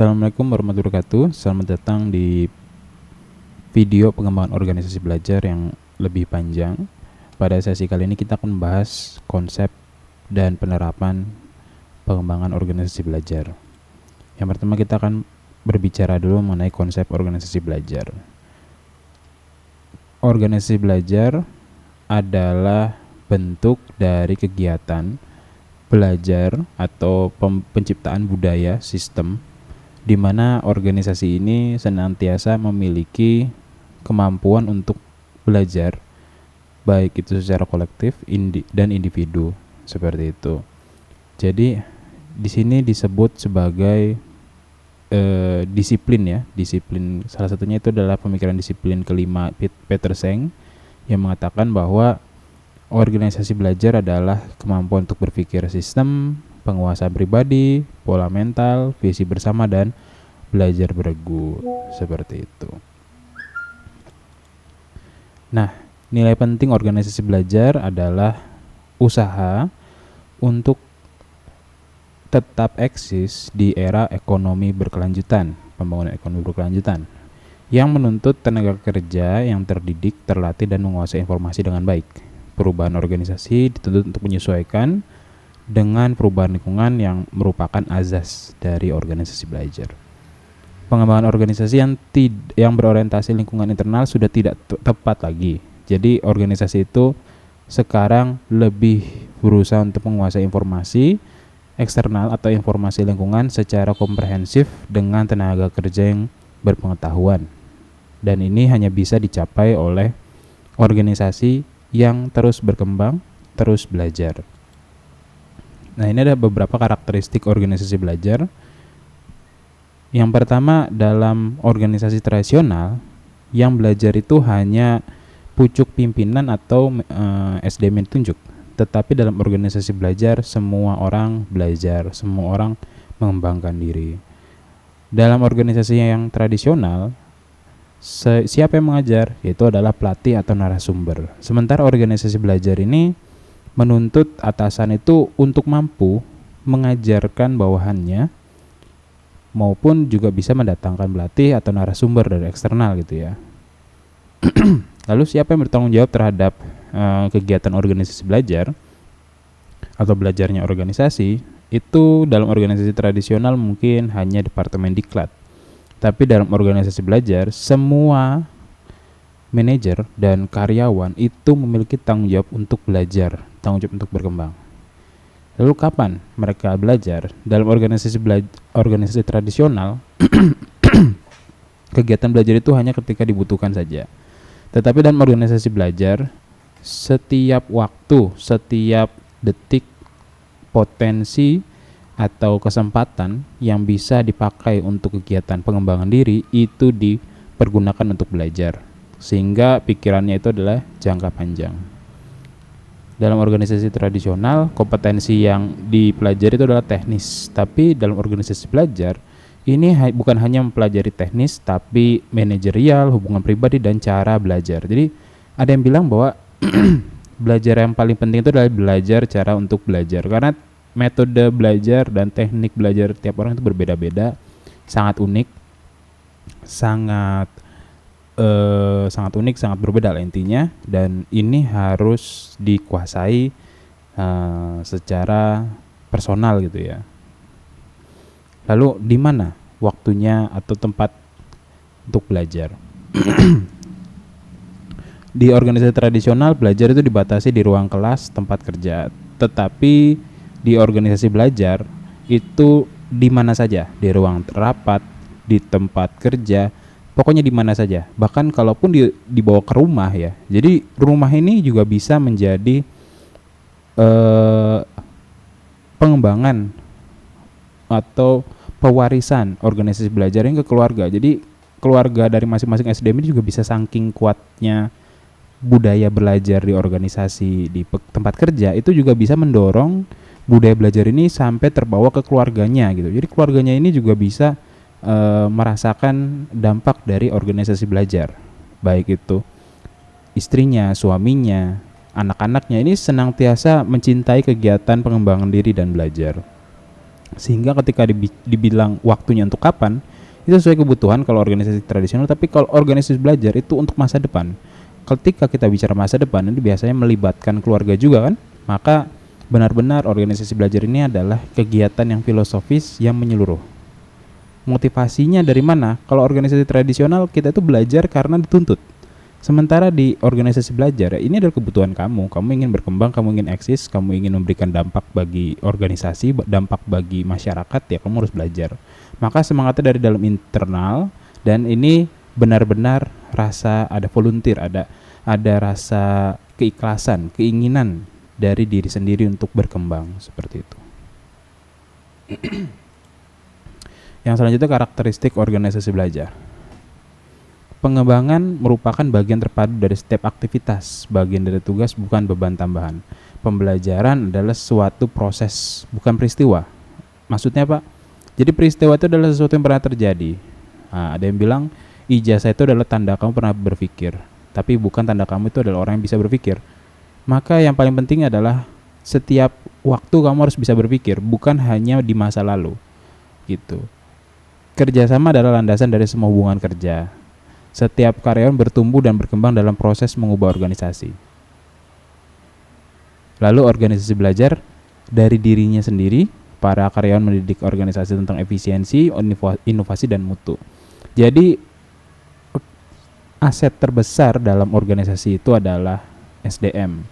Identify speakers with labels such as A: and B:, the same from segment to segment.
A: Assalamualaikum warahmatullahi wabarakatuh. Selamat datang di video pengembangan organisasi belajar yang lebih panjang. Pada sesi kali ini kita akan membahas konsep dan penerapan pengembangan organisasi belajar. Yang pertama kita akan berbicara dulu mengenai konsep organisasi belajar. Organisasi belajar adalah bentuk dari kegiatan belajar atau penciptaan budaya sistem di mana organisasi ini senantiasa memiliki kemampuan untuk belajar, baik itu secara kolektif dan individu, seperti itu. Jadi di sini disebut sebagai disiplin ya. Disiplin salah satunya itu adalah pemikiran disiplin kelima Peter Senge yang mengatakan bahwa organisasi belajar adalah kemampuan untuk berpikir sistem, penguasaan pribadi, pola mental, visi bersama, dan belajar beregu, seperti itu. Nah, nilai penting organisasi belajar adalah usaha untuk tetap eksis di era ekonomi berkelanjutan, pembangunan ekonomi berkelanjutan, yang menuntut tenaga kerja yang terdidik, terlatih, dan menguasai informasi dengan baik. Perubahan organisasi dituntut untuk menyesuaikan dengan perubahan lingkungan yang merupakan azas dari organisasi belajar. Pengembangan organisasi yang berorientasi lingkungan internal sudah tidak tepat lagi. Jadi organisasi itu sekarang lebih berusaha untuk menguasai informasi eksternal atau informasi lingkungan secara komprehensif dengan tenaga kerja yang berpengetahuan. Dan ini hanya bisa dicapai oleh organisasi yang terus berkembang, terus belajar. Nah, ini ada beberapa karakteristik organisasi belajar. Yang pertama, dalam organisasi tradisional, yang belajar itu hanya pucuk pimpinan atau SDM tunjuk. Tetapi dalam organisasi belajar, semua orang belajar, semua orang mengembangkan diri. Dalam organisasi yang tradisional, siapa yang mengajar? Itu adalah pelatih atau narasumber. Sementara organisasi belajar ini menuntut atasan itu untuk mampu mengajarkan bawahannya maupun juga bisa mendatangkan pelatih atau narasumber dari eksternal gitu ya. Lalu siapa yang bertanggung jawab terhadap kegiatan organisasi belajar atau belajarnya organisasi? Itu dalam organisasi tradisional mungkin hanya departemen diklat. Tapi dalam organisasi belajar semua manajer dan karyawan itu memiliki tanggung jawab untuk belajar, tanggung jawab untuk berkembang. Lalu kapan mereka belajar? Dalam organisasi tradisional, kegiatan belajar itu hanya ketika dibutuhkan saja. Tetapi dalam organisasi belajar, setiap waktu, setiap detik, potensi atau kesempatan yang bisa dipakai untuk kegiatan pengembangan diri itu dipergunakan untuk belajar. Sehingga pikirannya itu adalah jangka panjang. Dalam organisasi tradisional, kompetensi yang dipelajari itu adalah teknis. Tapi dalam organisasi belajar, ini bukan hanya mempelajari teknis, tapi manajerial, hubungan pribadi, dan cara belajar. Jadi ada yang bilang bahwa belajar yang paling penting itu adalah belajar cara untuk belajar. Karena metode belajar dan teknik belajar tiap orang itu berbeda-beda, sangat unik, sangat unik, sangat berbeda lah intinya, dan ini harus dikuasai secara personal gitu ya. Lalu di mana waktunya atau tempat untuk belajar? Di organisasi tradisional belajar itu dibatasi di ruang kelas, tempat kerja. Tetapi di organisasi belajar itu di mana saja, di ruang rapat, di tempat kerja, pokoknya di mana saja. Bahkan kalaupun dibawa ke rumah ya. Jadi rumah ini juga bisa menjadi pengembangan atau pewarisan organisasi belajar yang ke keluarga. Jadi keluarga dari masing-masing SDM ini juga bisa saking kuatnya budaya belajar di organisasi, di tempat kerja, itu juga bisa mendorong budaya belajar ini sampai terbawa ke keluarganya gitu. Jadi keluarganya ini juga bisa merasakan dampak dari organisasi belajar, baik itu istrinya, suaminya, anak-anaknya ini senantiasa mencintai kegiatan pengembangan diri dan belajar. Sehingga ketika dibilang waktunya untuk kapan, itu sesuai kebutuhan kalau organisasi tradisional, tapi kalau organisasi belajar itu untuk masa depan. Ketika kita bicara masa depan, ini biasanya melibatkan keluarga juga kan, maka benar-benar organisasi belajar ini adalah kegiatan yang filosofis yang menyeluruh. Motivasinya dari mana? Kalau organisasi tradisional kita itu belajar karena dituntut. Sementara di organisasi belajar, ini adalah kebutuhan kamu. Kamu ingin berkembang, kamu ingin eksis, kamu ingin memberikan dampak bagi organisasi, dampak bagi masyarakat, ya kamu harus belajar. Maka semangatnya dari dalam internal, dan ini benar-benar rasa ada volunteer, ada rasa keikhlasan, keinginan dari diri sendiri untuk berkembang, seperti itu. Yang selanjutnya karakteristik organisasi belajar. Pengembangan merupakan bagian terpadu dari setiap aktivitas, bagian dari tugas, bukan beban tambahan. Pembelajaran adalah suatu proses, bukan peristiwa. Maksudnya Pak? Jadi peristiwa itu adalah sesuatu yang pernah terjadi. Nah, ada yang bilang ijazah itu adalah tanda kamu pernah berpikir, tapi bukan tanda kamu itu adalah orang yang bisa berpikir. Maka yang paling penting adalah setiap waktu kamu harus bisa berpikir, bukan hanya di masa lalu. Gitu. Kerjasama adalah landasan dari semua hubungan kerja. Setiap karyawan bertumbuh dan berkembang dalam proses mengubah organisasi. Lalu organisasi belajar dari dirinya sendiri, para karyawan mendidik organisasi tentang efisiensi, inovasi, dan mutu. Jadi aset terbesar dalam organisasi itu adalah SDM.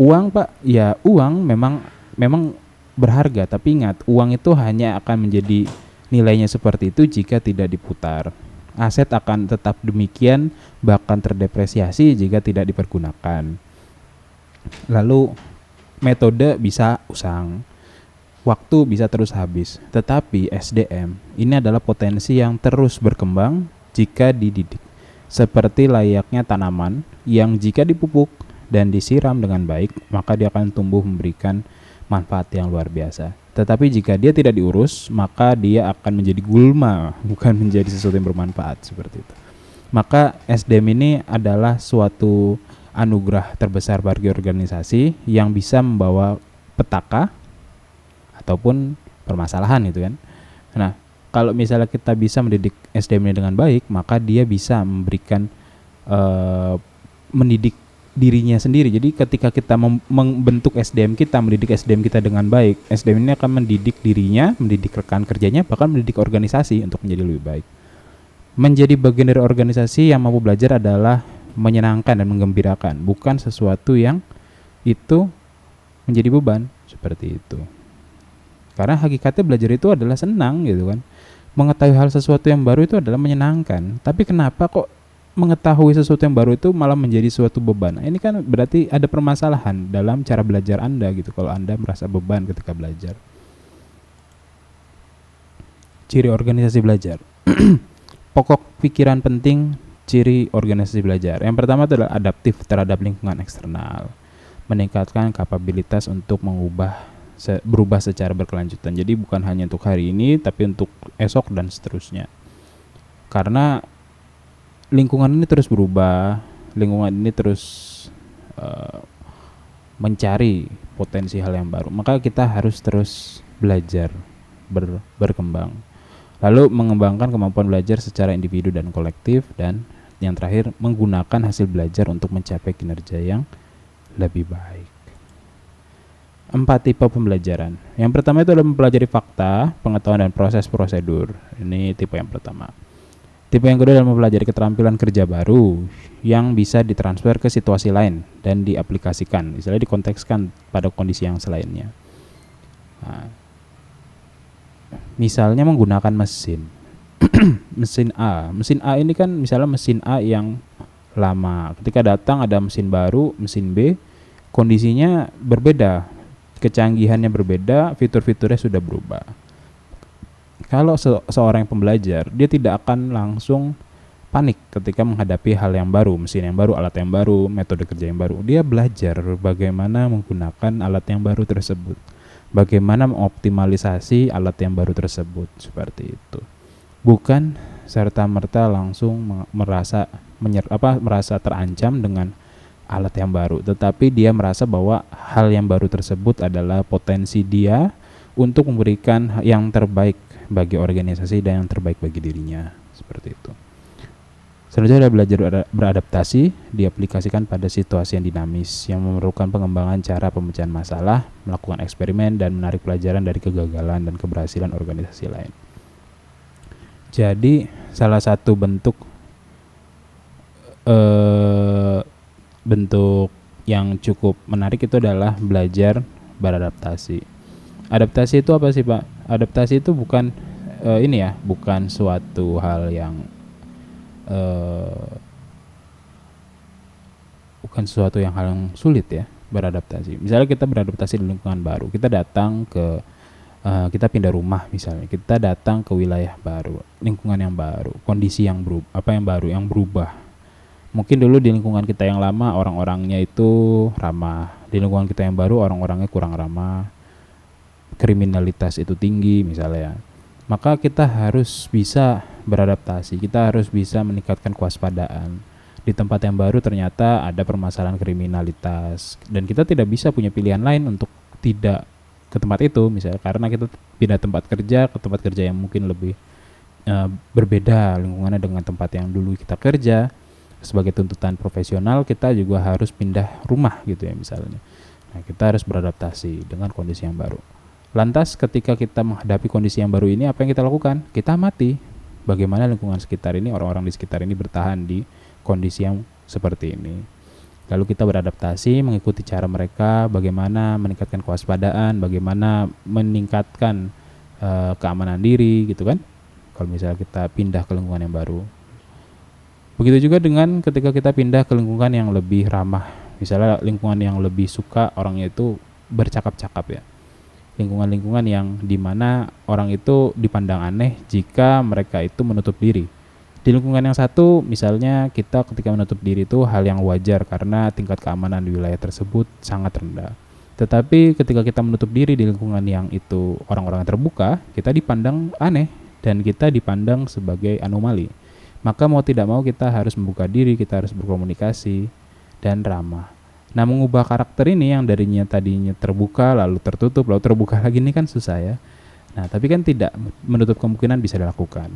A: Uang Pak, ya uang memang berharga, tapi ingat uang itu hanya akan menjadi nilainya seperti itu jika tidak diputar. Aset akan tetap demikian, bahkan terdepresiasi jika tidak dipergunakan. Lalu metode bisa usang, waktu bisa terus habis, tetapi SDM ini adalah potensi yang terus berkembang jika dididik. Seperti layaknya tanaman yang jika dipupuk dan disiram dengan baik, maka dia akan tumbuh memberikan manfaat yang luar biasa. Tetapi jika dia tidak diurus, maka dia akan menjadi gulma, bukan menjadi sesuatu yang bermanfaat, seperti itu. Maka SDM ini adalah suatu anugerah terbesar bagi organisasi yang bisa membawa petaka ataupun permasalahan itu kan. Nah, kalau misalnya kita bisa mendidik SDM ini dengan baik, maka dia bisa memberikan mendidik dirinya sendiri. Jadi ketika kita membentuk SDM kita, mendidik SDM kita dengan baik, SDM ini akan mendidik dirinya, mendidik rekan kerjanya, bahkan mendidik organisasi untuk menjadi lebih baik. Menjadi bagian dari organisasi yang mampu belajar adalah menyenangkan dan menggembirakan, bukan sesuatu yang itu menjadi beban, seperti itu. Karena hakikatnya belajar itu adalah senang gitu kan. Mengetahui hal sesuatu yang baru itu adalah menyenangkan. Tapi kenapa kok mengetahui sesuatu yang baru itu malah menjadi suatu beban? Ini kan berarti ada permasalahan dalam cara belajar Anda gitu, kalau Anda merasa beban ketika belajar. Ciri organisasi belajar. Pokok pikiran penting ciri organisasi belajar. Yang pertama adalah adaptif terhadap lingkungan eksternal, meningkatkan kapabilitas untuk berubah secara berkelanjutan. Jadi bukan hanya untuk hari ini, tapi untuk esok dan seterusnya. Karena lingkungan ini terus berubah, lingkungan ini terus mencari potensi hal yang baru. Maka kita harus terus belajar, berkembang. Lalu mengembangkan kemampuan belajar secara individu dan kolektif, dan yang terakhir menggunakan hasil belajar untuk mencapai kinerja yang lebih baik. 4 tipe pembelajaran. Yang pertama itu adalah mempelajari fakta, pengetahuan, dan proses prosedur. Ini tipe yang pertama. Tipe yang kedua adalah mempelajari keterampilan kerja baru yang bisa ditransfer ke situasi lain dan diaplikasikan, misalnya dikontekskan pada kondisi yang selainnya. Nah, misalnya menggunakan mesin. Mesin A ini kan misalnya mesin A yang lama. Ketika datang ada mesin baru, mesin B, kondisinya berbeda, kecanggihannya berbeda, fitur-fiturnya sudah berubah. Kalau seorang yang pembelajar, dia tidak akan langsung panik ketika menghadapi hal yang baru, mesin yang baru, alat yang baru, metode kerja yang baru. Dia belajar bagaimana menggunakan alat yang baru tersebut, bagaimana mengoptimalisasi alat yang baru tersebut, seperti itu. Bukan serta-merta langsung merasa terancam dengan alat yang baru, tetapi dia merasa bahwa hal yang baru tersebut adalah potensi dia untuk memberikan yang terbaik bagi organisasi dan yang terbaik bagi dirinya, seperti itu. Selanjutnya ada belajar beradaptasi, diaplikasikan pada situasi yang dinamis yang memerlukan pengembangan cara pemecahan masalah, melakukan eksperimen dan menarik pelajaran dari kegagalan dan keberhasilan organisasi lain. Jadi salah satu bentuk yang cukup menarik itu adalah belajar beradaptasi. Adaptasi itu apa sih, Pak? Adaptasi itu bukan bukan suatu hal yang hal yang sulit ya, beradaptasi. Misalnya kita beradaptasi di lingkungan baru, kita datang ke kita pindah rumah misalnya, kita datang ke wilayah baru, lingkungan yang baru, kondisi yang berubah. Mungkin dulu di lingkungan kita yang lama orang-orangnya itu ramah, di lingkungan kita yang baru orang-orangnya kurang ramah, kriminalitas itu tinggi misalnya. Maka kita harus bisa beradaptasi, kita harus bisa meningkatkan kewaspadaan. Di tempat yang baru ternyata ada permasalahan kriminalitas dan kita tidak bisa punya pilihan lain untuk tidak ke tempat itu, misalnya karena kita pindah tempat kerja yang mungkin lebih berbeda lingkungannya dengan tempat yang dulu kita kerja. Sebagai tuntutan profesional kita juga harus pindah rumah gitu ya misalnya. Nah, kita harus beradaptasi dengan kondisi yang baru. Lantas ketika kita menghadapi kondisi yang baru ini, apa yang kita lakukan? Kita amati bagaimana lingkungan sekitar ini, orang-orang di sekitar ini bertahan di kondisi yang seperti ini. Lalu kita beradaptasi mengikuti cara mereka, bagaimana meningkatkan kewaspadaan, bagaimana meningkatkan keamanan diri gitu kan. Kalau misalnya kita pindah ke lingkungan yang baru. Begitu juga dengan ketika kita pindah ke lingkungan yang lebih ramah, misalnya lingkungan yang lebih suka orangnya itu bercakap-cakap ya. Lingkungan-lingkungan yang dimana orang itu dipandang aneh jika mereka itu menutup diri. Di lingkungan yang satu misalnya kita ketika menutup diri itu hal yang wajar karena tingkat keamanan di wilayah tersebut sangat rendah. Tetapi ketika kita menutup diri di lingkungan yang itu orang-orang terbuka, kita dipandang aneh dan kita dipandang sebagai anomali. Maka mau tidak mau kita harus membuka diri, kita harus berkomunikasi dan ramah. Nah, mengubah karakter ini yang tadinya terbuka lalu tertutup lalu terbuka lagi ini kan susah ya. Nah, tapi kan tidak menutup kemungkinan bisa dilakukan.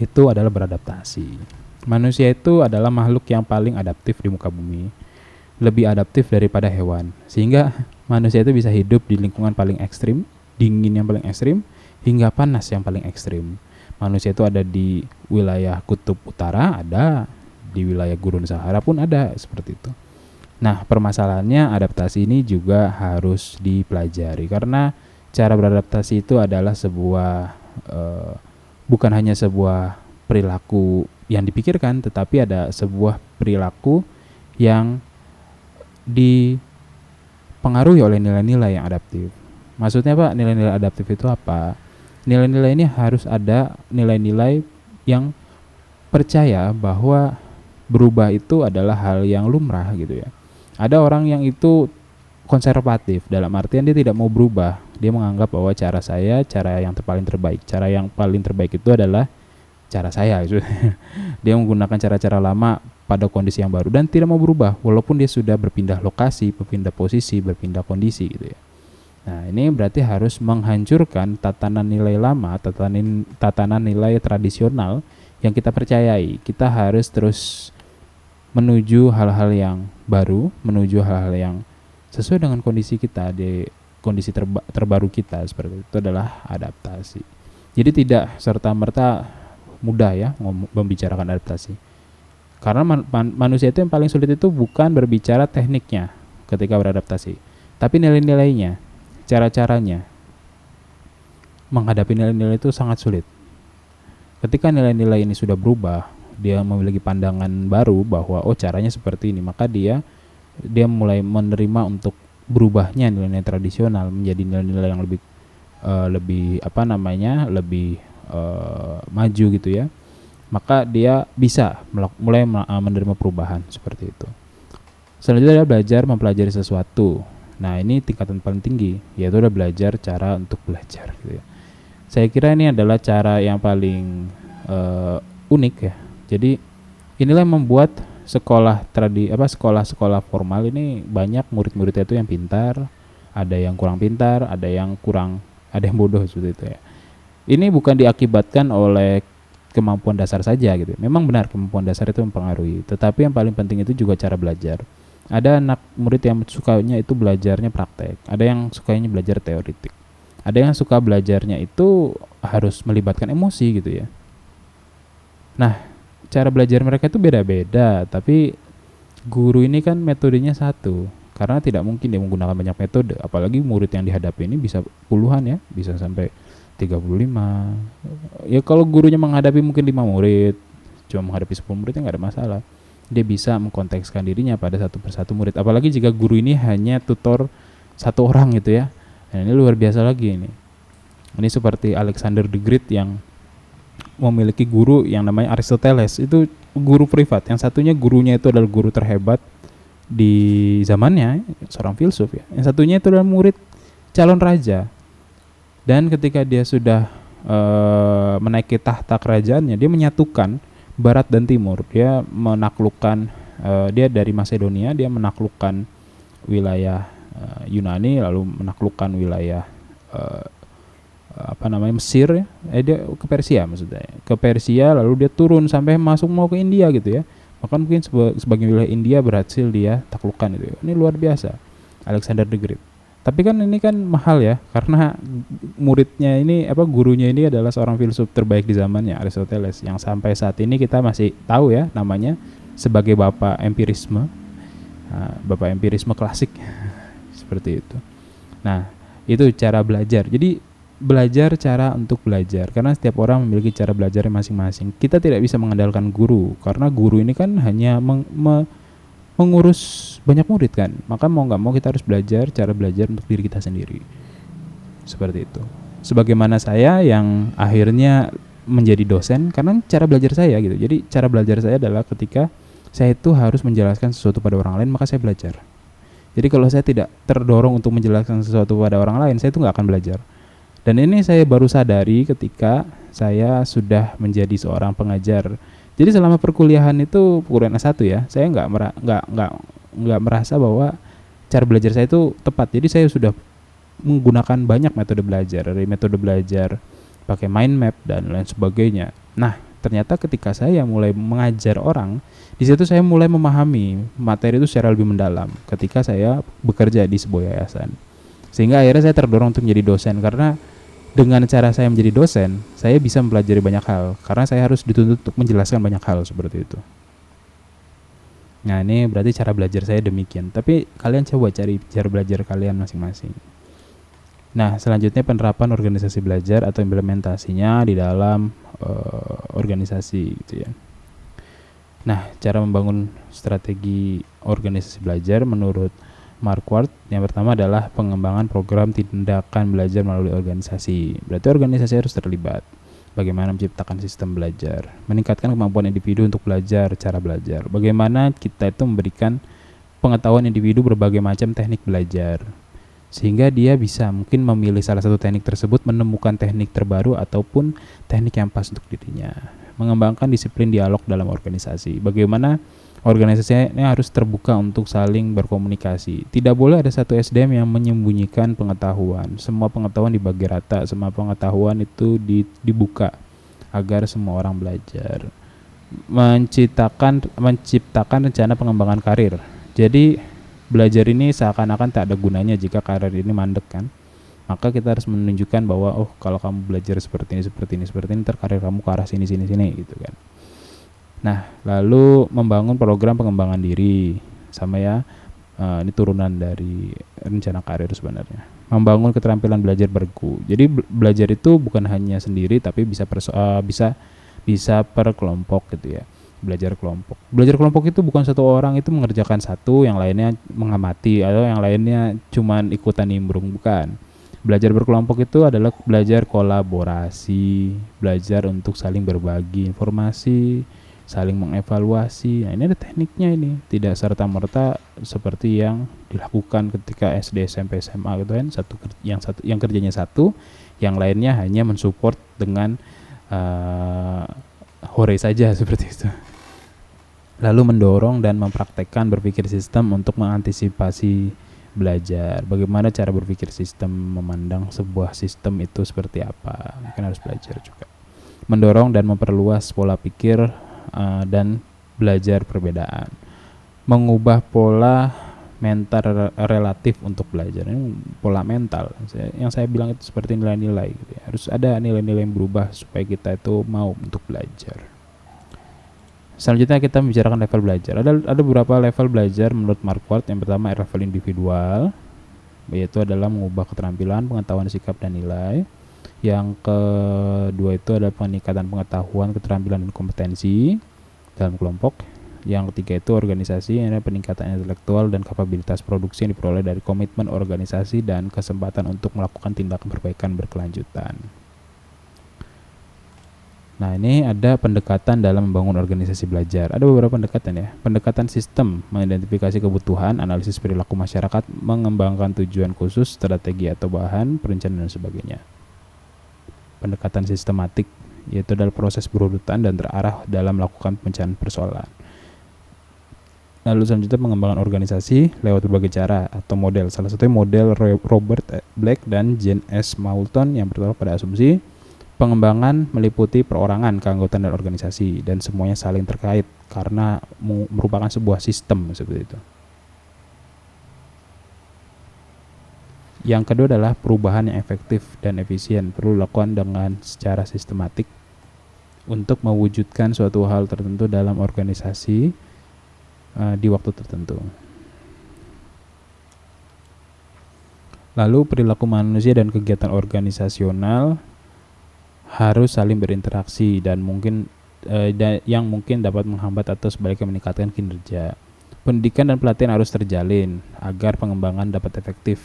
A: Itu adalah beradaptasi. Manusia itu adalah makhluk yang paling adaptif di muka bumi. Lebih adaptif daripada hewan. Sehingga manusia itu bisa hidup di lingkungan paling ekstrim, dingin yang paling ekstrim, hingga panas yang paling ekstrim. Manusia itu ada di wilayah kutub utara, ada di wilayah gurun Sahara pun ada, seperti itu. Nah, permasalahannya adaptasi ini juga harus dipelajari karena cara beradaptasi itu adalah sebuah bukan hanya sebuah perilaku yang dipikirkan, tetapi ada sebuah perilaku yang dipengaruhi oleh nilai-nilai yang adaptif. Maksudnya Pak, nilai-nilai adaptif itu apa? Nilai-nilai ini harus ada nilai-nilai yang percaya bahwa berubah itu adalah hal yang lumrah gitu ya. Ada orang yang itu konservatif, dalam artian dia tidak mau berubah. Dia menganggap bahwa cara yang paling terbaik. Cara yang paling terbaik itu adalah cara saya gitu. Dia menggunakan cara-cara lama pada kondisi yang baru dan tidak mau berubah walaupun dia sudah berpindah lokasi, berpindah posisi, berpindah kondisi gitu ya. Nah, ini berarti harus menghancurkan tatanan nilai lama, tatanan nilai tradisional yang kita percayai. Kita harus terus menuju hal-hal yang baru, menuju hal-hal yang sesuai dengan kondisi kita, di kondisi terbaru kita, seperti itu adalah adaptasi. Jadi tidak serta-merta mudah ya membicarakan adaptasi. Karena manusia itu yang paling sulit itu bukan berbicara tekniknya ketika beradaptasi, tapi nilai-nilainya. Cara-caranya menghadapi nilai-nilai itu sangat sulit. Ketika nilai-nilai ini sudah berubah, dia memiliki pandangan baru bahwa caranya seperti ini, maka dia mulai menerima untuk berubahnya nilai-nilai tradisional menjadi nilai-nilai yang lebih maju gitu ya. Maka dia bisa mulai menerima perubahan seperti itu. Selanjutnya adalah belajar mempelajari sesuatu. Nah, ini tingkatan paling tinggi, yaitu adalah belajar cara untuk belajar gitu ya. Saya kira ini adalah cara yang paling unik ya. Jadi inilah yang membuat sekolah formal ini banyak murid-muridnya itu yang pintar, ada yang kurang pintar, ada yang bodoh seperti itu ya. Ini bukan diakibatkan oleh kemampuan dasar saja gitu. Memang benar kemampuan dasar itu mempengaruhi, tetapi yang paling penting itu juga cara belajar. Ada anak murid yang sukanya itu belajarnya praktek, ada yang sukanya belajar teoritik, ada yang suka belajarnya itu harus melibatkan emosi gitu ya. Nah, cara belajar mereka itu beda-beda, tapi guru ini kan metodenya satu, karena tidak mungkin dia menggunakan banyak metode, apalagi murid yang dihadapi ini bisa puluhan ya, bisa sampai 35. Ya kalau gurunya menghadapi mungkin 5 murid, cuma menghadapi 10 murid nggak ada masalah. Dia bisa mengkontekskan dirinya pada satu persatu murid. Apalagi jika guru ini hanya tutor satu orang gitu ya. Nah, ini luar biasa lagi ini. Ini seperti Alexander the Great yang memiliki guru yang namanya Aristoteles. Itu guru privat. Yang satunya gurunya itu adalah guru terhebat di zamannya, seorang filsuf ya. Yang satunya itu adalah murid calon raja. Dan ketika dia sudah menaiki tahta kerajaannya, dia menyatukan Barat dan Timur. Dia menaklukkan, dia dari Macedonia, dia menaklukkan wilayah Yunani, lalu menaklukkan wilayah Mesir ya. Dia ke Persia maksudnya. Ke Persia, lalu dia turun sampai mau ke India gitu ya. Bahkan mungkin sebagian wilayah India berhasil dia taklukkan gitu. Ini luar biasa, Alexander the Great. Tapi kan ini kan mahal ya, karena muridnya ini gurunya ini adalah seorang filsuf terbaik di zamannya, Aristoteles, yang sampai saat ini kita masih tahu ya namanya sebagai bapak empirisme, bapak empirisme klasik seperti itu. Nah, itu cara belajar. Jadi belajar cara untuk belajar, karena setiap orang memiliki cara belajarnya masing-masing. Kita tidak bisa mengandalkan guru, karena guru ini kan hanya mengurus banyak murid kan, maka mau nggak mau kita harus belajar cara belajar untuk diri kita sendiri, seperti itu. Sebagaimana saya yang akhirnya menjadi dosen karena cara belajar saya gitu. Jadi cara belajar saya adalah ketika saya itu harus menjelaskan sesuatu pada orang lain, maka saya belajar. Jadi kalau saya tidak terdorong untuk menjelaskan sesuatu pada orang lain, saya itu nggak akan belajar. Dan ini saya baru sadari ketika saya sudah menjadi seorang pengajar. Jadi selama perkuliahan itu, perkuliahan S1 ya, saya nggak merasa bahwa cara belajar saya itu tepat. Jadi saya sudah menggunakan banyak metode belajar, dari metode belajar pakai mind map dan lain sebagainya. Nah, ternyata ketika saya mulai mengajar orang, di situ saya mulai memahami materi itu secara lebih mendalam ketika saya bekerja di sebuah yayasan. Sehingga akhirnya saya terdorong untuk menjadi dosen, karena dengan cara saya menjadi dosen, saya bisa mempelajari banyak hal, karena saya harus dituntut untuk menjelaskan banyak hal seperti itu. Nah, ini berarti cara belajar saya demikian. Tapi kalian coba cari cara belajar kalian masing-masing. Nah, selanjutnya penerapan organisasi belajar atau implementasinya di dalam organisasi gitu ya. Nah, cara membangun strategi organisasi belajar menurut Marquardt, yang pertama adalah pengembangan program tindakan belajar melalui organisasi. Berarti organisasi harus terlibat. Bagaimana menciptakan sistem belajar, meningkatkan kemampuan individu untuk belajar, cara belajar. Bagaimana kita itu memberikan pengetahuan individu berbagai macam teknik belajar, sehingga dia bisa mungkin memilih salah satu teknik tersebut, menemukan teknik terbaru ataupun teknik yang pas untuk dirinya. Mengembangkan disiplin dialog dalam organisasi. Bagaimana organisasinya harus terbuka untuk saling berkomunikasi. Tidak boleh ada satu SDM yang menyembunyikan pengetahuan. Semua pengetahuan dibagi rata, semua pengetahuan itu dibuka agar semua orang belajar. Menciptakan rencana pengembangan karir. Jadi belajar ini seakan-akan tak ada gunanya jika karir ini mandek kan. Maka kita harus menunjukkan bahwa kalau kamu belajar seperti ini, ntar karir kamu ke arah sini gitu kan. Nah, lalu membangun program pengembangan diri, sama ya, ini turunan dari rencana karir sebenarnya. Membangun keterampilan belajar bergu. Jadi belajar itu bukan hanya sendiri, tapi bisa per kelompok gitu ya. Belajar kelompok itu bukan satu orang itu mengerjakan satu, yang lainnya mengamati, atau yang lainnya cuman ikutan nimbrung, bukan. Belajar berkelompok itu adalah belajar kolaborasi, belajar untuk saling berbagi informasi, saling mengevaluasi. Nah, ini ada tekniknya ini. Tidak serta-merta seperti yang dilakukan ketika SD, SMP, SMA gitu kan. Yang kerjanya satu, yang lainnya hanya mensupport dengan hore saja seperti itu. Lalu mendorong dan mempraktekkan berpikir sistem untuk mengantisipasi belajar bagaimana cara berpikir sistem, memandang sebuah sistem itu seperti apa, kan harus belajar juga. Mendorong dan memperluas pola pikir dan belajar perbedaan. Mengubah pola mental relatif untuk belajar. Ini pola mental. Yang saya bilang itu seperti nilai-nilai gitu ya. Harus ada nilai-nilai yang berubah supaya kita itu mau untuk belajar. Selanjutnya kita membicarakan level belajar. Ada beberapa level belajar menurut Marquardt. Yang pertama level individual, yaitu adalah mengubah keterampilan, pengetahuan, sikap, dan nilai. Yang kedua itu adalah peningkatan pengetahuan, keterampilan, dan kompetensi dalam kelompok. Yang ketiga itu organisasi, yang adalah peningkatan intelektual dan kapabilitas produksi yang diperoleh dari komitmen organisasi dan kesempatan untuk melakukan tindakan perbaikan berkelanjutan. Nah, ini ada pendekatan dalam membangun organisasi belajar. Ada beberapa pendekatan ya. Pendekatan sistem, mengidentifikasi kebutuhan, analisis perilaku masyarakat, mengembangkan tujuan khusus, strategi atau bahan, perencanaan dan sebagainya. Pendekatan sistematik, yaitu adalah proses berurutan dan terarah dalam melakukan pemecahan persoalan. Lalu selanjutnya pengembangan organisasi lewat berbagai cara atau model. Salah satunya model Robert Black dan Jane S. Moulton yang bertolak pada asumsi pengembangan meliputi perorangan, keanggotaan dan organisasi, dan semuanya saling terkait karena merupakan sebuah sistem seperti itu. Yang kedua adalah perubahan yang efektif dan efisien perlu dilakukan dengan secara sistematik untuk mewujudkan suatu hal tertentu dalam organisasi di waktu tertentu. Lalu perilaku manusia dan kegiatan organisasional harus saling berinteraksi dan yang mungkin dapat menghambat atau sebaliknya meningkatkan kinerja. Pendidikan dan pelatihan harus terjalin agar pengembangan dapat efektif.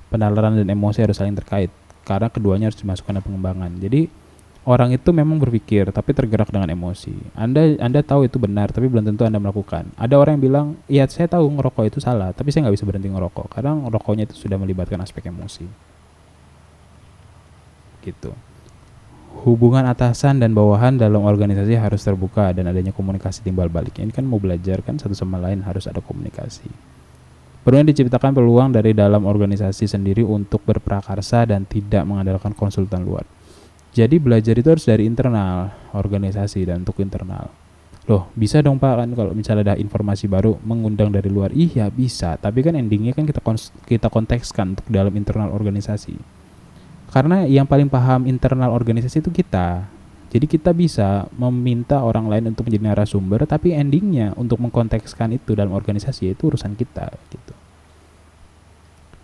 A: Penalaran dan emosi harus saling terkait karena keduanya harus dimasukkan dalam pengembangan. Jadi orang itu memang berpikir tapi tergerak dengan emosi. Anda tahu itu benar tapi belum tentu Anda melakukan. Ada orang yang bilang, "Iya, saya tahu ngerokok itu salah, tapi saya nggak bisa berhenti ngerokok karena ngerokoknya itu sudah melibatkan aspek emosi." Gitu. Hubungan atasan dan bawahan dalam organisasi harus terbuka dan adanya komunikasi timbal balik. Ini kan mau belajar kan satu sama lain harus ada komunikasi. Perlunya diciptakan peluang dari dalam organisasi sendiri untuk berprakarsa dan tidak mengandalkan konsultan luar. Jadi belajar itu harus dari internal organisasi dan untuk internal. Loh, bisa dong Pak kan kalau misalnya ada informasi baru mengundang dari luar? Iya bisa, tapi kan endingnya kan kita kontekskan untuk dalam internal organisasi. Karena yang paling paham internal organisasi itu kita. Jadi kita bisa meminta orang lain untuk menjadi narasumber, tapi endingnya untuk mengkontekskan itu dalam organisasi itu urusan kita gitu.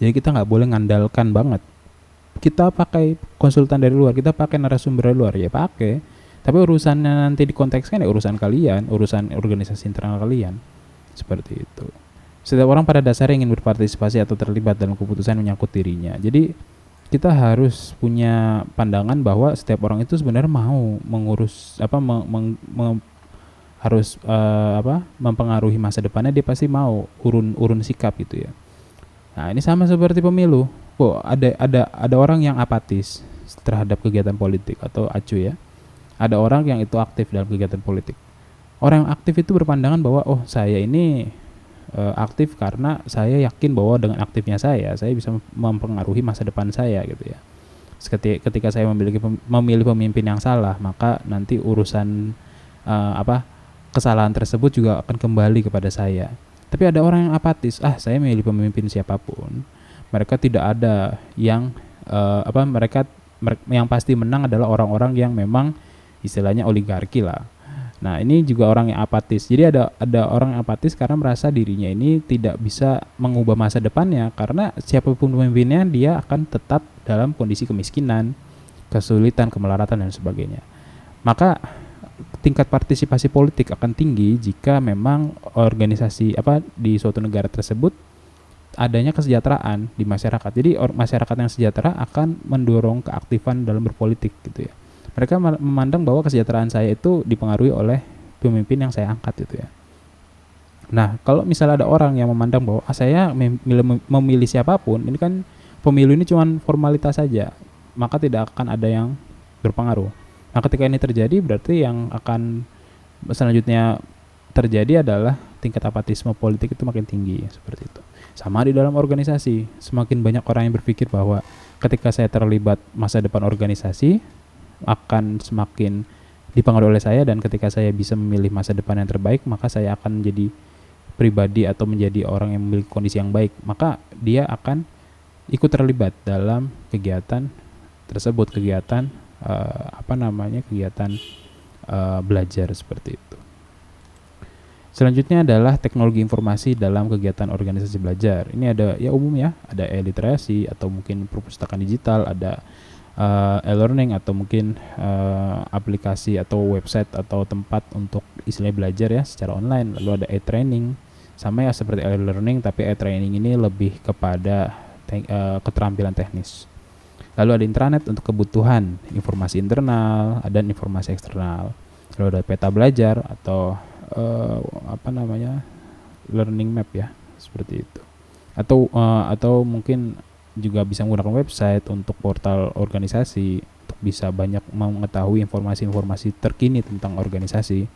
A: Jadi kita nggak boleh ngandalkan banget. Kita pakai konsultan dari luar, kita pakai narasumber dari luar, ya pakai. Tapi urusannya nanti dikontekskan ya urusan kalian, urusan organisasi internal kalian. Seperti itu. Setiap orang pada dasarnya ingin berpartisipasi atau terlibat dalam keputusan menyangkut dirinya. Jadi kita harus punya pandangan bahwa setiap orang itu sebenarnya mau mengurus mempengaruhi masa depannya, dia pasti mau urun sikap gitu ya. Nah, ini sama seperti pemilu. Ada orang yang apatis terhadap kegiatan politik atau acu ya. Ada orang yang itu aktif dalam kegiatan politik. Orang yang aktif itu berpandangan bahwa saya ini aktif karena saya yakin bahwa dengan aktifnya saya bisa mempengaruhi masa depan saya gitu ya. Ketika saya memilih pemimpin yang salah, maka nanti urusan kesalahan tersebut juga akan kembali kepada saya. Tapi ada orang yang apatis, saya memilih pemimpin siapapun, mereka tidak ada yang yang pasti menang adalah orang-orang yang memang istilahnya oligarki lah. Nah, ini juga orang yang apatis. Jadi ada orang yang apatis karena merasa dirinya ini tidak bisa mengubah masa depannya karena siapapun pemimpinnya dia akan tetap dalam kondisi kemiskinan, kesulitan, kemelaratan dan sebagainya. Maka tingkat partisipasi politik akan tinggi jika memang organisasi di suatu negara tersebut adanya kesejahteraan di masyarakat. Jadi masyarakat yang sejahtera akan mendorong keaktifan dalam berpolitik gitu ya. Mereka memandang bahwa kesejahteraan saya itu dipengaruhi oleh pemimpin yang saya angkat gitu ya. Nah, kalau misalnya ada orang yang memandang bahwa saya memilih siapapun, ini kan pemilu ini cuma formalitas saja, maka tidak akan ada yang berpengaruh. Nah, ketika ini terjadi berarti yang akan selanjutnya terjadi adalah tingkat apatisme politik itu makin tinggi seperti itu. Sama di dalam organisasi, semakin banyak orang yang berpikir bahwa ketika saya terlibat masa depan organisasi akan semakin dipengaruhi oleh saya, dan ketika saya bisa memilih masa depan yang terbaik, maka saya akan menjadi pribadi atau menjadi orang yang memiliki kondisi yang baik, maka dia akan ikut terlibat dalam kegiatan tersebut, kegiatan kegiatan belajar seperti itu. Selanjutnya adalah teknologi informasi dalam kegiatan organisasi belajar. Ini ada umum ya, ada e-literasi atau mungkin perpustakaan digital, ada e-learning atau mungkin aplikasi atau website atau tempat untuk istilahnya belajar ya secara online. Lalu ada e-training, sama ya seperti e-learning, tapi e-training ini lebih kepada keterampilan teknis. Lalu ada intranet untuk kebutuhan informasi internal dan informasi eksternal. Lalu ada peta belajar atau learning map ya, seperti itu. Atau mungkin juga bisa menggunakan website untuk portal organisasi untuk bisa banyak mengetahui informasi-informasi terkini tentang organisasi.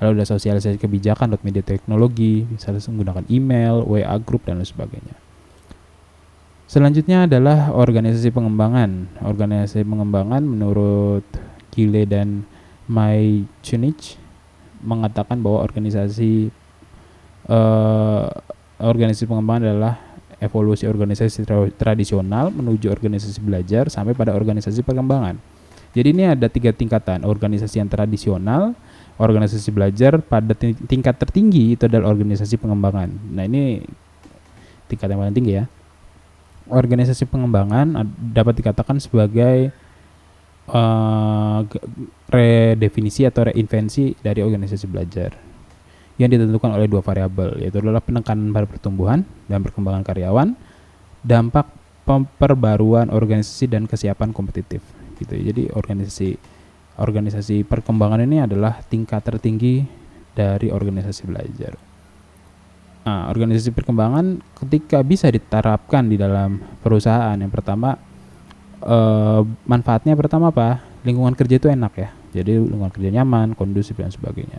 A: Lalu ada sosialisasi kebijakan lewat media teknologi, bisa menggunakan email, WA group dan lain sebagainya. Selanjutnya adalah organisasi pengembangan. Organisasi pengembangan menurut Gile dan Majcunic mengatakan bahwa organisasi pengembangan adalah evolusi organisasi tradisional menuju organisasi belajar sampai pada organisasi perkembangan. Jadi ini ada 3 tingkatan: organisasi yang tradisional, organisasi belajar, pada tingkat tertinggi itu adalah organisasi pengembangan. Nah, ini tingkat yang paling tinggi ya. Organisasi pengembangan dapat dikatakan sebagai redefinisi atau reinvensi dari organisasi belajar yang ditentukan oleh 2 variabel, yaitu adalah penekanan pada pertumbuhan dan perkembangan karyawan, dampak perbaruan organisasi dan kesiapan kompetitif gitu. Jadi organisasi perkembangan ini adalah tingkat tertinggi dari organisasi belajar. Nah, organisasi perkembangan ketika bisa diterapkan di dalam perusahaan, yang pertama manfaatnya pertama apa? Lingkungan kerja itu enak ya. Jadi lingkungan kerja nyaman, kondusif dan sebagainya.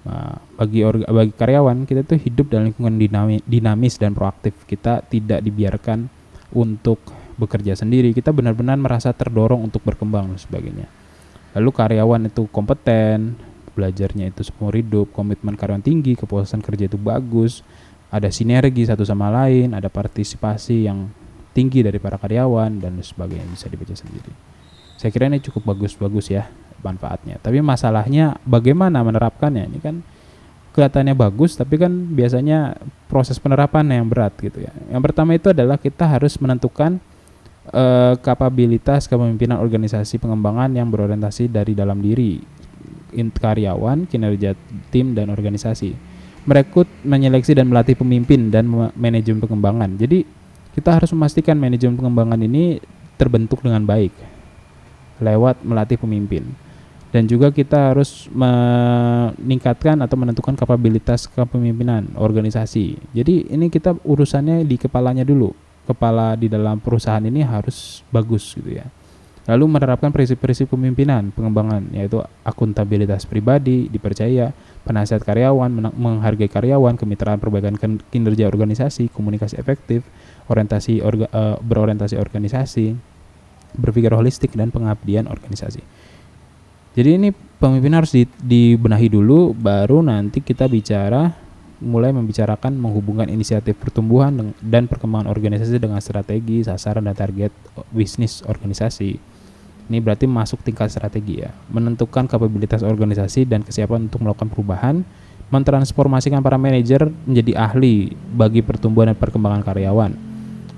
A: Nah, bagi karyawan, kita tuh hidup dalam lingkungan dinamis dan proaktif. Kita tidak dibiarkan untuk bekerja sendiri. Kita benar-benar merasa terdorong untuk berkembang dan sebagainya. Lalu karyawan itu kompeten, belajarnya itu seumur hidup, komitmen karyawan tinggi, kepuasan kerja itu bagus, ada sinergi satu sama lain, ada partisipasi yang tinggi dari para karyawan dan sebagainya, bisa dibaca sendiri. Saya kira ini cukup bagus ya manfaatnya. Tapi masalahnya bagaimana menerapkannya? Ini kan kelihatannya bagus, tapi kan biasanya proses penerapannya yang berat gitu ya. Yang pertama itu adalah kita harus menentukan kapabilitas kepemimpinan organisasi pengembangan yang berorientasi dari dalam diri karyawan, kinerja tim dan organisasi. Merekrut, menyeleksi dan melatih pemimpin dan manajemen pengembangan. Jadi kita harus memastikan manajemen pengembangan ini terbentuk dengan baik lewat melatih pemimpin. Dan juga kita harus meningkatkan atau menentukan kapabilitas kepemimpinan organisasi. Jadi ini kita urusannya di kepalanya dulu. Kepala di dalam perusahaan ini harus bagus gitu ya. Lalu menerapkan prinsip-prinsip kepemimpinan pengembangan, yaitu akuntabilitas pribadi, dipercaya, penasihat karyawan, menghargai karyawan, kemitraan perbaikan kinerja organisasi, komunikasi efektif, berorientasi organisasi, berpikir holistik, dan pengabdian organisasi. Jadi ini pemimpinan harus dibenahi dulu, baru nanti kita mulai membicarakan menghubungkan inisiatif pertumbuhan dan perkembangan organisasi dengan strategi, sasaran, dan target bisnis organisasi. Ini berarti masuk tingkat strategi ya. Menentukan kapabilitas organisasi dan kesiapan untuk melakukan perubahan, mentransformasikan para manajer menjadi ahli bagi pertumbuhan dan perkembangan karyawan,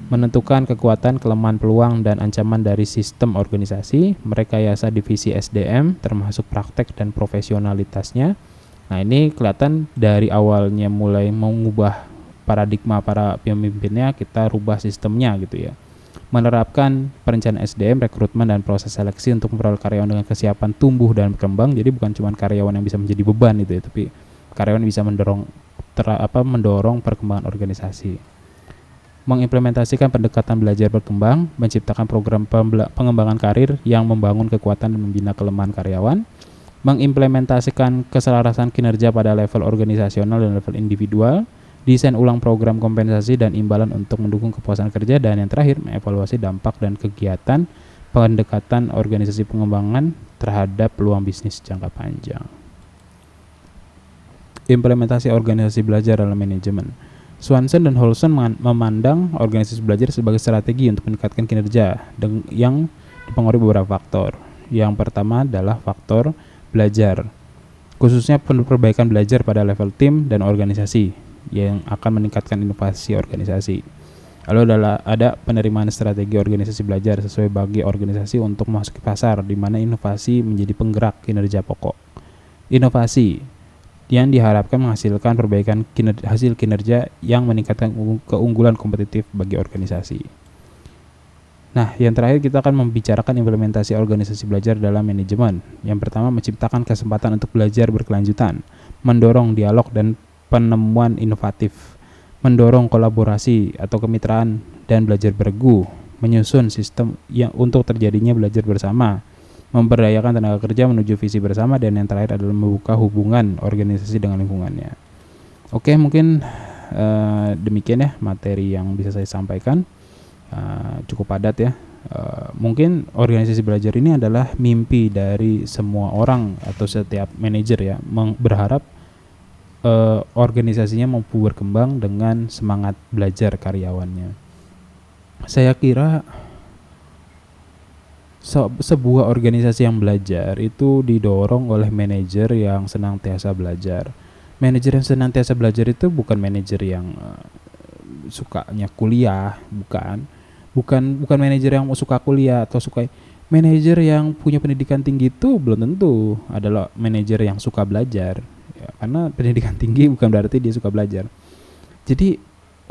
A: menentukan kekuatan, kelemahan, peluang, dan ancaman dari sistem organisasi, merekayasa divisi SDM termasuk praktek dan profesionalitasnya. Nah, ini kelihatan dari awalnya mulai mengubah paradigma para pemimpinnya, kita rubah sistemnya gitu ya. Menerapkan perencanaan SDM, rekrutmen, dan proses seleksi untuk memperoleh karyawan dengan kesiapan tumbuh dan berkembang. Jadi bukan cuma karyawan yang bisa menjadi beban gitu ya, tapi karyawan bisa mendorong perkembangan organisasi. Mengimplementasikan pendekatan belajar berkembang, menciptakan program pengembangan karir yang membangun kekuatan dan membina kelemahan karyawan, mengimplementasikan keselarasan kinerja pada level organisasional dan level individual, desain ulang program kompensasi dan imbalan untuk mendukung kepuasan kerja, dan yang terakhir mengevaluasi dampak dan kegiatan pendekatan organisasi pengembangan terhadap peluang bisnis jangka panjang. Implementasi organisasi belajar dalam manajemen. Swanson dan Holson memandang organisasi belajar sebagai strategi untuk meningkatkan kinerja yang dipengaruhi beberapa faktor. Yang pertama adalah faktor belajar, khususnya perbaikan belajar pada level tim dan organisasi yang akan meningkatkan inovasi organisasi. Lalu ada penerimaan strategi organisasi belajar sesuai bagi organisasi untuk memasuki pasar, di mana inovasi menjadi penggerak kinerja pokok. Inovasi yang diharapkan menghasilkan perbaikan hasil kinerja yang meningkatkan keunggulan kompetitif bagi organisasi. Nah, yang terakhir kita akan membicarakan implementasi organisasi belajar dalam manajemen. Yang pertama, menciptakan kesempatan untuk belajar berkelanjutan, mendorong dialog dan penemuan inovatif, mendorong kolaborasi atau kemitraan dan belajar bergu, menyusun sistem yang untuk terjadinya belajar bersama, memberdayakan tenaga kerja menuju visi bersama, dan yang terakhir adalah membuka hubungan organisasi dengan lingkungannya. Oke, mungkin demikian ya materi yang bisa saya sampaikan. Cukup padat ya. Mungkin organisasi belajar ini adalah mimpi dari semua orang atau setiap manajer ya, berharap organisasinya mampu berkembang dengan semangat belajar karyawannya. Saya kira sebuah organisasi yang belajar itu didorong oleh manajer yang senantiasa belajar. Manajer yang senantiasa belajar itu bukan manajer yang sukanya kuliah, bukan manajer yang suka kuliah atau suka. Manajer yang punya pendidikan tinggi itu belum tentu adalah manajer yang suka belajar ya, karena pendidikan tinggi bukan berarti dia suka belajar. Jadi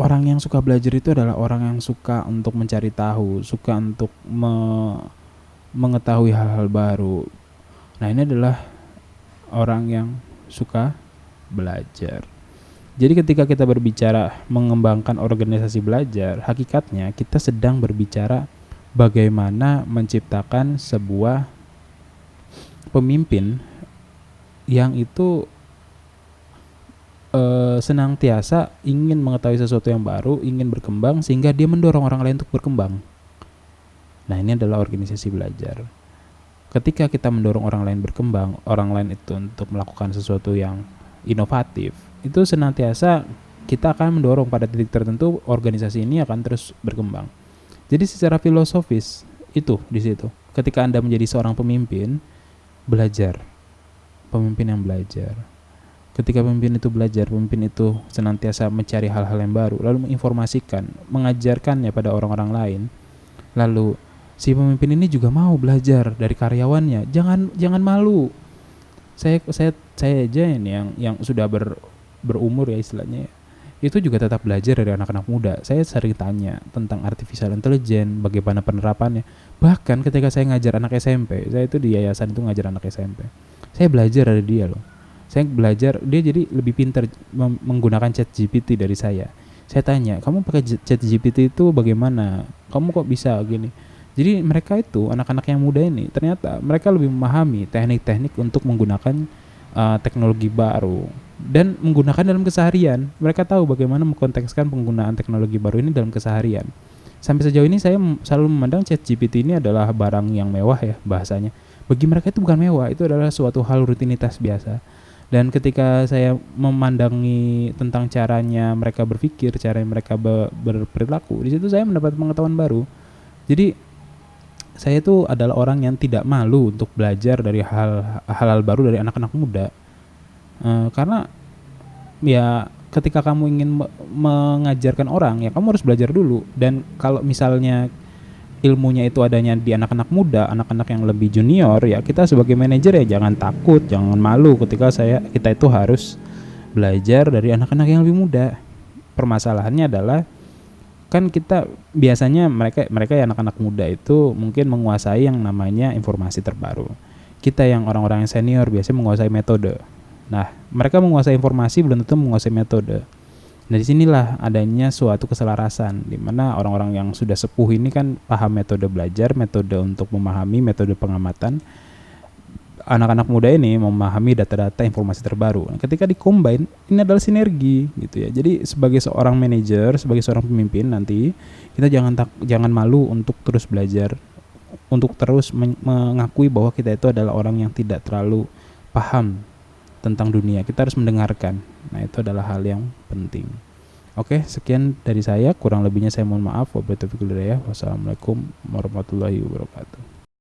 A: orang yang suka belajar itu adalah orang yang suka untuk mencari tahu, suka untuk mengetahui hal-hal baru. Nah, ini adalah orang yang suka belajar. Jadi ketika kita berbicara mengembangkan organisasi belajar, hakikatnya kita sedang berbicara bagaimana menciptakan sebuah pemimpin yang itu senantiasa ingin mengetahui sesuatu yang baru, ingin berkembang, sehingga dia mendorong orang lain untuk berkembang. Nah, ini adalah organisasi belajar. Ketika kita mendorong orang lain berkembang, orang lain itu untuk melakukan sesuatu yang inovatif, itu senantiasa kita akan mendorong pada titik tertentu organisasi ini akan terus berkembang. Jadi secara filosofis itu di situ. Ketika Anda menjadi seorang pemimpin, belajar. Pemimpin yang belajar. Ketika pemimpin itu belajar, pemimpin itu senantiasa mencari hal-hal yang baru, lalu menginformasikan, mengajarkannya pada orang-orang lain. Lalu si pemimpin ini juga mau belajar dari karyawannya. Jangan malu. Saya aja ini yang sudah berumur ya istilahnya, itu juga tetap belajar dari anak-anak muda. Saya sering tanya tentang artificial intelligence, bagaimana penerapannya. Bahkan ketika saya ngajar anak SMP, saya itu di yayasan itu ngajar anak SMP, saya belajar dari dia loh. Saya belajar, dia jadi lebih pintar menggunakan ChatGPT dari saya. Saya tanya, kamu pakai ChatGPT itu bagaimana? Kamu kok bisa gini? Jadi mereka itu, anak-anak yang muda ini, ternyata mereka lebih memahami teknik-teknik untuk menggunakan teknologi baru dan menggunakan dalam keseharian. Mereka tahu bagaimana mengkontekskan penggunaan teknologi baru ini dalam keseharian. Sampai sejauh ini saya selalu memandang ChatGPT ini adalah barang yang mewah ya bahasanya. Bagi mereka itu bukan mewah, itu adalah suatu hal rutinitas biasa. Dan ketika saya memandangi tentang caranya mereka berpikir, cara mereka berperilaku, di situ saya mendapat pengetahuan baru. Jadi saya itu adalah orang yang tidak malu untuk belajar dari hal-hal baru dari anak-anak muda. Karena ya ketika kamu ingin mengajarkan orang, ya kamu harus belajar dulu. Dan kalau misalnya ilmunya itu adanya di anak-anak muda, anak-anak yang lebih junior, ya kita sebagai manajer ya jangan takut, jangan malu ketika kita itu harus belajar dari anak-anak yang lebih muda. Permasalahannya adalah kan kita biasanya mereka ya anak-anak muda itu mungkin menguasai yang namanya informasi terbaru. Kita yang orang-orang yang senior biasanya menguasai metode. Nah, mereka menguasai informasi belum tentu menguasai metode. Nah, disinilah adanya suatu keselarasan di mana orang-orang yang sudah sepuh ini kan paham metode belajar, metode untuk memahami, metode pengamatan. anak-anak muda ini memahami data-data informasi terbaru. Nah, ketika dikombin, ini adalah sinergi gitu ya. Jadi sebagai seorang manajer, sebagai seorang pemimpin nanti, kita jangan malu untuk terus belajar, untuk terus mengakui bahwa kita itu adalah orang yang tidak terlalu paham tentang dunia. Kita harus mendengarkan. Nah, itu adalah hal yang penting. Oke, sekian dari saya. Kurang lebihnya saya mohon maaf. Wabillahi taufiq wal hidayah. Wassalamualaikum warahmatullahi wabarakatuh.